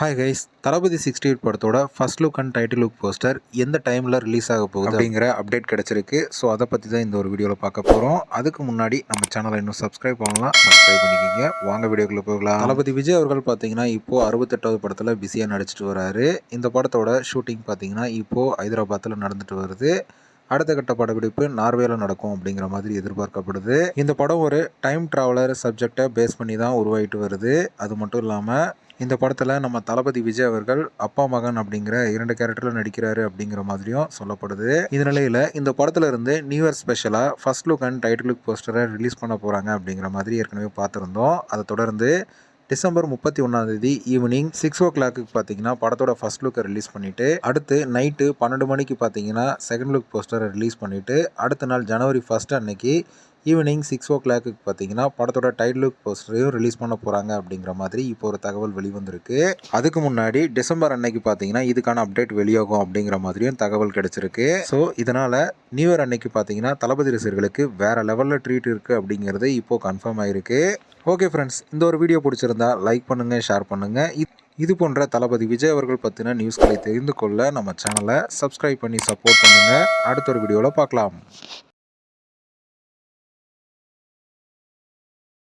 Hi guys, தளபதி 68 படத்தோட first look and title look poster எந்த டைமில் ரிலீஸ் ஆக போகுது அப்படிங்கிற அப்டேட் கிடச்சிருக்கு. ஸோ அதை பற்றி தான் இந்த ஒரு வீடியோவில் பார்க்க போகிறோம். அதுக்கு முன்னாடி நம்ம சேனலை இன்னும் சப்ஸ்கிரைப் பண்ணலாம், சப்ஸ்கிரைப் பண்ணிக்கிங்க. வாங்க வீடியோக்குள்ளே போகலாம். தளபதி விஜய் அவர்கள் பார்த்தீங்கன்னா இப்போது 68வது படத்தில் பிஸியாக நடிச்சிட்டு வராரு. இந்த படத்தோட ஷூட்டிங் பார்த்தீங்கன்னா இப்போது ஹைதராபாத்தில் நடந்துட்டு வருது. அடுத்த கட்ட படப்பிடிப்பு நார்வேல நடக்கும் அப்படிங்கிற மாதிரி எதிர்பார்க்கப்படுது. இந்த படம் ஒரு டைம் ட்ராவலர் சப்ஜெக்டை பேஸ் பண்ணி தான் உருவாகிட்டு வருது. அது மட்டும் இல்லாமல் இந்த படத்தில் நம்ம தளபதி விஜய் அவர்கள் அப்பா மகன் அப்படிங்கிற 2 கேரக்டரில் நடிக்கிறாரு அப்படிங்கிற மாதிரியும் சொல்லப்படுது. இந்த நிலையில் இந்த படத்தில் இருந்து நியூ இயர் ஸ்பெஷலாக first look and title look போஸ்டரை ரிலீஸ் பண்ண போகிறாங்க அப்படிங்கிற மாதிரி ஏற்கனவே பார்த்துருந்தோம். அதை தொடர்ந்து டிசம்பர் 31 ஈவினிங் 6 பார்த்தீங்கன்னா படத்தோட ஃபர்ஸ்ட் லுக்கை ரிலீஸ் பண்ணிவிட்டு அடுத்து நைட்டு 12 மணிக்கு பார்த்தீங்கன்னா செகண்ட் லுக் போஸ்டரை ரிலீஸ் பண்ணிவிட்டு அடுத்த நாள் ஜனவரி 1 அன்னைக்கு ஈவினிங் 6 பார்த்தீங்கன்னா படத்தோட டைட்டில் லுக் போஸ்டரையும் ரிலீஸ் பண்ண போகிறாங்க அப்படிங்கிற மாதிரி இப்போ ஒரு தகவல் வெளிவந்திருக்கு. அதுக்கு முன்னாடி டிசம்பர் அன்னைக்கு பார்த்தீங்கன்னா இதுக்கான அப்டேட் வெளியாகும் அப்படிங்கிற மாதிரியும் தகவல் கிடைச்சிருக்கு. ஸோ இதனால் நியூ இயர் அன்னைக்கு பார்த்தீங்கன்னா தளபதி ரசிகர்களுக்கு வேறு லெவலில் ட்ரீட் இருக்குது அப்படிங்கிறது இப்போது கன்ஃபார்ம் ஆகிருக்கு. ஓகே ஃப்ரெண்ட்ஸ், இந்த ஒரு வீடியோ பிடிச்சிருந்தா லைக் பண்ணுங்கள், ஷேர் பண்ணுங்கள். இது போன்ற தளபதி விஜய் அவர்கள் பற்றின நியூஸ்களை தெரிந்து கொள்ள நம்ம சேனலை சப்ஸ்கிரைப் பண்ணி சப்போர்ட் பண்ணுங்கள். அடுத்த ஒரு வீடியோவில் பார்க்கலாம்.